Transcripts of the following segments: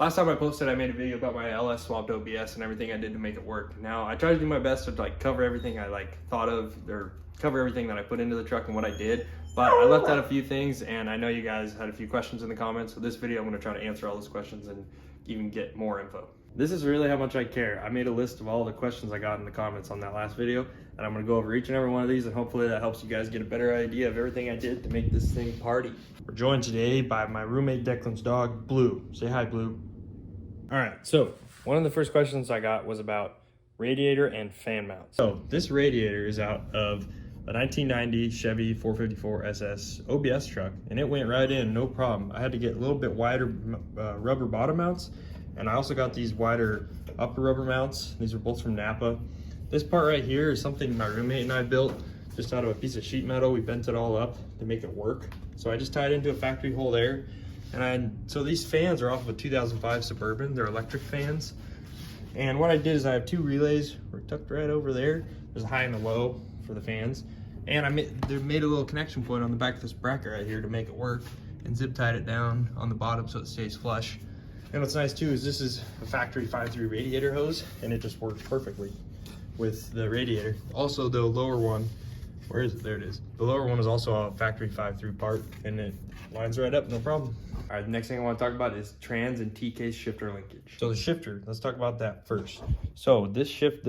Last time I posted, I made a video about my LS swapped OBS and everything I did to make it work. Now, I try to do my best to like cover everything I thought of, or cover everything that I put into the truck and what I did, but I left out a few things, and I know you guys had a few questions in the comments, so this video I'm gonna try to answer all those questions and even get more info. This is really how much I care. I made a list of all the questions I got in the comments on that last video, and I'm gonna go over each and every one of these, and hopefully that helps you guys get a better idea of everything I did to make this thing party. We're joined today by my roommate Declan's dog, Blue. Say hi, Blue. All right, so one of the first questions I got was about radiator and fan mount. So this radiator is out of a 1990 Chevy 454 SS OBS truck, and it went right in, no problem. I had to get a little bit wider rubber bottom mounts, and I also got these wider upper rubber mounts. These are both from Napa. This part right here is something my roommate and I built just out of a piece of sheet metal. We bent it all up to make it work. So I just tied it into a factory hole there. So these fans are off of a 2005 Suburban. They're electric fans. And what I did is I have two relays. We're tucked right over there. There's a high and a low for the fans. And they made a little connection point on the back of this bracket right here to make it work, and zip tied it down on the bottom so it stays flush. And what's nice too is this is a factory 5.3 radiator hose, and it just works perfectly with the radiator. Also the lower one, where is it? There it is. The lower one is also a factory 5.3 part, and it lines right up, no problem. All right, the next thing I want to talk about is trans and T-case shifter linkage. So the shifter, let's talk about that first. So this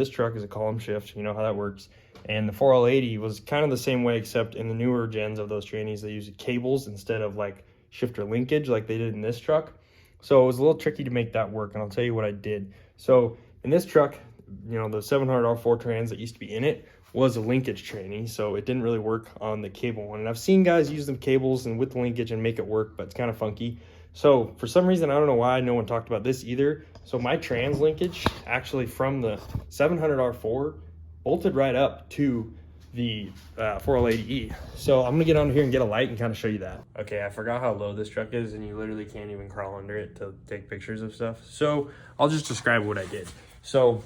truck is a column shift, you know how that works. And the 4L80 was kind of the same way, except in the newer gens of those trannies, they use cables instead of like shifter linkage like they did in this truck. So it was a little tricky to make that work, and I'll tell you what I did. So in this truck, you know, the 700R4 trans that used to be in it was a linkage tranny, so it didn't really work on the cable one. And I've seen guys use them cables and with the linkage and make it work, but it's kind of funky. So for some reason, I don't know why no one talked about this either. So my trans linkage actually from the 700R4 bolted right up to the 4L80E. So I'm gonna get on here and get a light and kind of show you that. Okay, I forgot how low this truck is, and you literally can't even crawl under it to take pictures of stuff. So I'll just describe what I did. So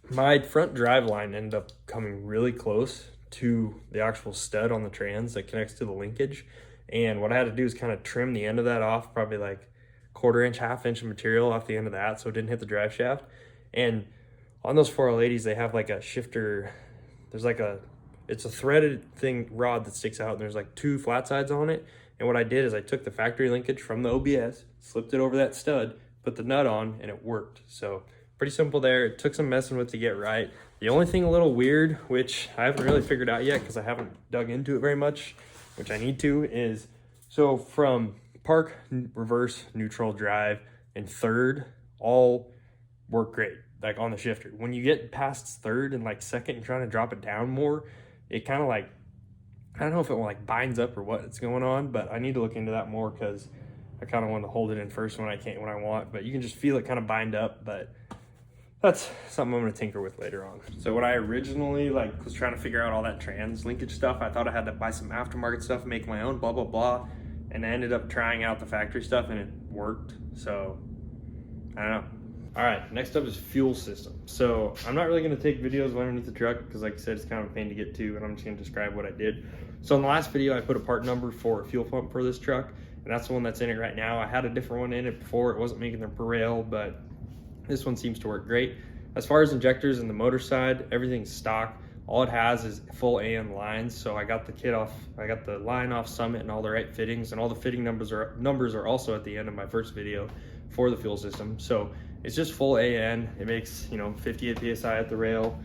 my front drive line ended up coming really close to the actual stud on the trans that connects to the linkage. And what I had to do is kind of trim the end of that off, probably like 1/4 inch, 1/2 inch of material off the end of that so it didn't hit the drive shaft. And on those 4L80s, they have like a shifter, it's a threaded rod that sticks out, and there's like 2 flat sides on it. And what I did is I took the factory linkage from the OBS, slipped it over that stud, put the nut on, and it worked. So pretty simple there. It took some messing with to get right. The only thing a little weird, which I haven't really figured out yet because I haven't dug into it very much, which I need to, is so from park, reverse, neutral, drive, and third all work great, like on the shifter. When you get past third and like second and trying to drop it down more, it kind of like, I don't know if it like binds up or what's going on, but I need to look into that more because I kind of want to hold it in first when I want, but you can just feel it kind of bind up. But that's something I'm going to tinker with later on. So what I originally was trying to figure out all that trans linkage stuff, I thought I had to buy some aftermarket stuff, make my own, blah, blah, blah. And I ended up trying out the factory stuff and it worked. So I don't know. All right, next up is fuel system. So I'm not really gonna take videos of underneath the truck because like I said, it's kind of a pain to get to, and I'm just gonna describe what I did. So in the last video, I put a part number for a fuel pump for this truck, and that's the one that's in it right now. I had a different one in it before. It wasn't making the per rail, but this one seems to work great. As far as injectors and the motor side, everything's stock. All it has is full AN lines. So I got the line off Summit and all the right fittings, and all the fitting numbers are also at the end of my first video for the fuel system. So it's just full AN. It makes, you know, 58 PSI at the rail.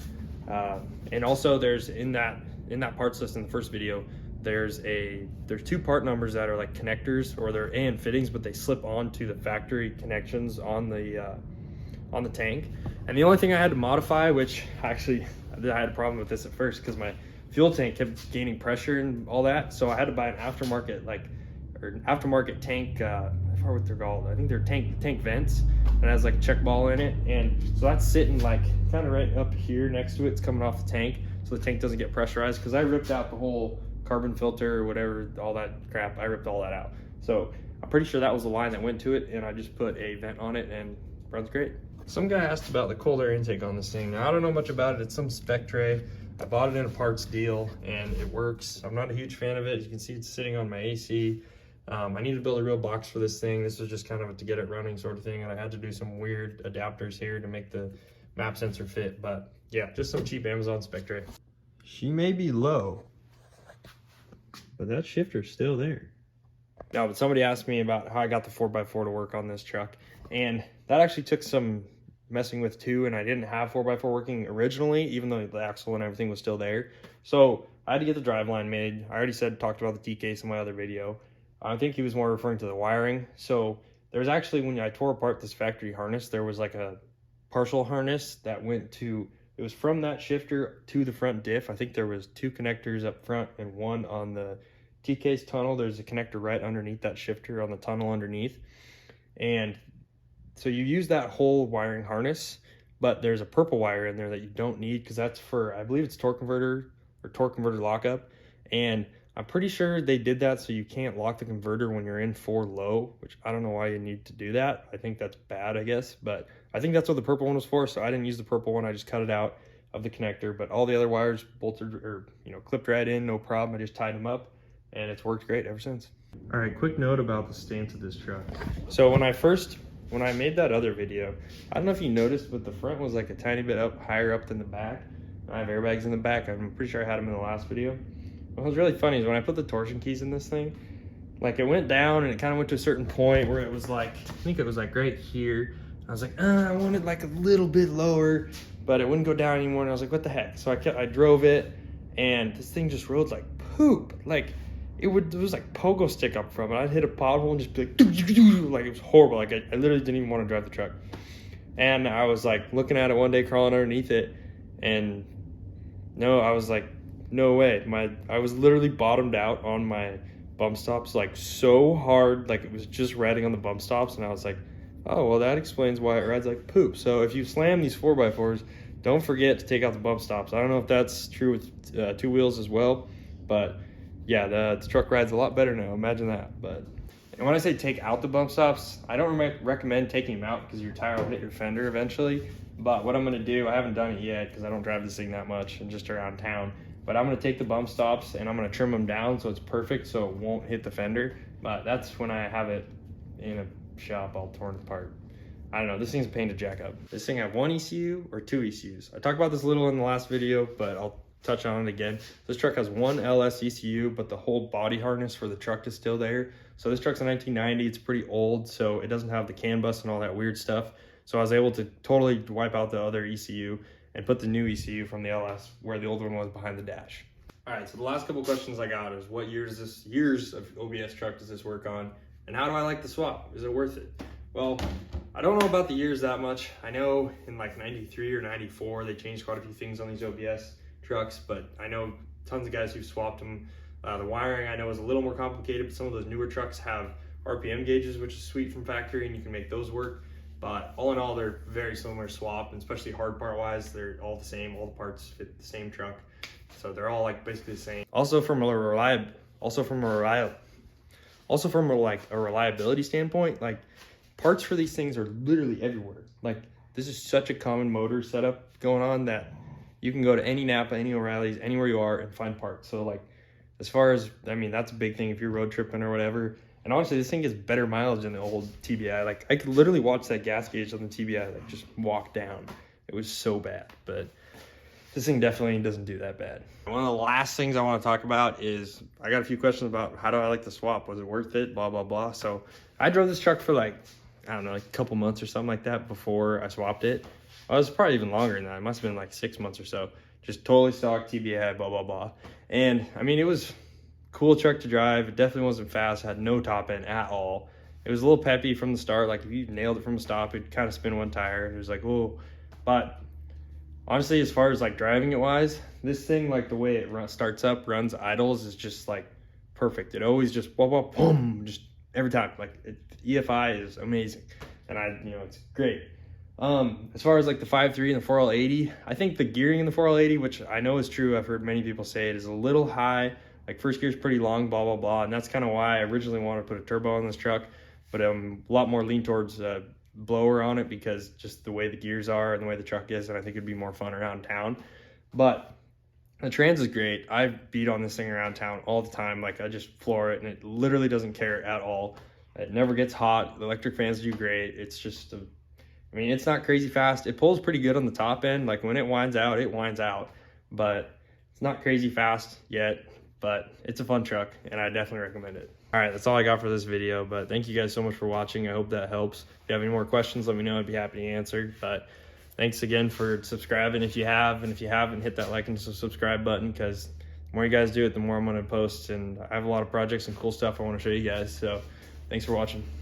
And also there's in that parts list in the first video, there's 2 part numbers that are like connectors, or they're AN fittings, but they slip onto the factory connections on the tank. And the only thing I had to modify, which actually I had a problem with this at first because my fuel tank kept gaining pressure and all that. So I had to buy an aftermarket tank, I forgot what they're called. I think they're tank vents, and it has like a check ball in it. And so that's sitting like kind of right up here next to it. It's coming off the tank, so the tank doesn't get pressurized, because I ripped out the whole carbon filter or whatever, all that crap. I ripped all that out. So I'm pretty sure that was the line that went to it, and I just put a vent on it and it runs great. Some guy asked about the cold air intake on this thing. Now, I don't know much about it. It's some spec tray. I bought it in a parts deal and it works. I'm not a huge fan of it. You can see it's sitting on my AC. I need to build a real box for this thing. This was just kind of to get it running sort of thing, and I had to do some weird adapters here to make the map sensor fit. But yeah, just some cheap Amazon spec tray. She may be low, but that shifter's still there. Now, but somebody asked me about how I got the 4x4 to work on this truck, and that actually took some messing with too, and I didn't have 4x4 working originally, even though the axle and everything was still there. So I had to get the driveline made. I already talked about the T-case in my other video. I think he was more referring to the wiring. So there's actually, when I tore apart this factory harness, there was like a partial harness that went to, it was from that shifter to the front diff. I think there was 2 connectors up front and 1 on the T-case tunnel. There's a connector right underneath that shifter on the tunnel underneath. And so you use that whole wiring harness, but there's a purple wire in there that you don't need, because that's for, I believe it's torque converter or torque converter lockup. And I'm pretty sure they did that so you can't lock the converter when you're in 4 low, which I don't know why you need to do that. I think that's bad, I guess, but I think that's what the purple one was for, so I didn't use the purple one. I just cut it out of the connector, but all the other wires bolted or, you know, clipped right in, no problem. I just tied them up, and it's worked great ever since. All right, quick note about the stance of this truck. So when I made that other video, I don't know if you noticed, but the front was like a tiny bit higher up than the back. I have airbags in the back. I'm pretty sure I had them in the last video. What was really funny is when I put the torsion keys in this thing, like it went down and it kind of went to a certain point where it was like, I think it was like right here. I was like, I want it like a little bit lower, but it wouldn't go down anymore. And I was like, what the heck? So I drove it, and this thing just rode like poop. Like it was like pogo stick up from it. I'd hit a pothole and just be like it was horrible. Like I literally didn't even want to drive the truck. And I was like looking at it one day, crawling underneath it, and I was like, no way. I was literally bottomed out on my bump stops, like so hard, like it was just riding on the bump stops, and I was like, oh, well, that explains why it rides like poop. So if you slam these 4x4s, don't forget to take out the bump stops. I don't know if that's true with 2 wheels as well, but yeah, the truck rides a lot better now. Imagine that. But and when I say take out the bump stops, I don't recommend taking them out because your tire will hit your fender eventually. But what I'm going to do, I haven't done it yet because I don't drive this thing that much and just around town. But I'm going to take the bump stops and I'm going to trim them down so it's perfect so it won't hit the fender. But that's when I have it in a shop all torn apart. I don't know, this thing's a pain to jack up. This thing have 1 ECU or 2 ECUs. I talked about this a little in the last video, but I'll touch on it again. This truck has 1 LS ECU, but the whole body harness for the truck is still there. So this truck's a 1990, it's pretty old, so it doesn't have the CAN bus and all that weird stuff. So I was able to totally wipe out the other ECU and put the new ECU from the LS where the old one was behind the dash. All right, so the last couple questions I got is what years of OBS truck does this work on? And how do I like the swap? Is it worth it? Well, I don't know about the years that much. I know in like 93 or 94, they changed quite a few things on these OBS trucks, but I know tons of guys who've swapped them. The wiring I know is a little more complicated, but some of those newer trucks have RPM gauges, which is sweet from factory, and you can make those work. But all in all, they're very similar swap, and especially hard part wise, they're all the same. All the parts fit the same truck, so they're all like basically the same. Also from a reliability standpoint, like parts for these things are literally everywhere. Like this is such a common motor setup going on that you can go to any Napa, any O'Reilly's, anywhere you are and find parts. So like as far as, I mean, that's a big thing if you're road tripping or whatever. And honestly, this thing gets better mileage than the old TBI. Like I could literally watch that gas gauge on the TBI like just walk down. It was so bad, but this thing definitely doesn't do that bad. One of the last things I want to talk about is I got a few questions about how do I like the swap? Was it worth it? Blah, blah, blah. So I drove this truck for like, I don't know, like a couple months or something like that before I swapped it. Well, it was probably even longer than that. It must have been like 6 months or so. Just totally stock TBI, blah, blah, blah. And I mean, it was cool truck to drive. It definitely wasn't fast, had no top end at all. It was a little peppy from the start. Like if you nailed it from the stop, it'd kind of spin one tire. It was like, oh, but honestly, as far as like driving it wise, this thing, like the way it starts up, runs, idles is just like perfect. It always just boom, just every time. Like EFI is amazing, and it's great. As far as like the 5.3 and the 4L80, I think the gearing in the 4L80, which I know is true, I've heard many people say it, is a little high. Like first gear is pretty long, blah, blah, blah. And that's kind of why I originally wanted to put a turbo on this truck, but I'm a lot more lean towards blower on it because just the way the gears are and the way the truck is, and I think it'd be more fun around town. But The trans is great. I beat on this thing around town all the time. Like I just floor it and it literally doesn't care at all. It never gets hot. The electric fans do great. It's just, I mean, it's not crazy fast. It pulls pretty good on the top end. Like when it winds out, but it's not crazy fast yet, but it's a fun truck and I definitely recommend it. All right, that's all I got for this video, but thank you guys so much for watching. I hope that helps. If you have any more questions, let me know. I'd be happy to answer, but thanks again for subscribing if you have, and if you haven't, hit that like and subscribe button, because the more you guys do it, the more I'm going to post, and I have a lot of projects and cool stuff I want to show you guys. So thanks for watching.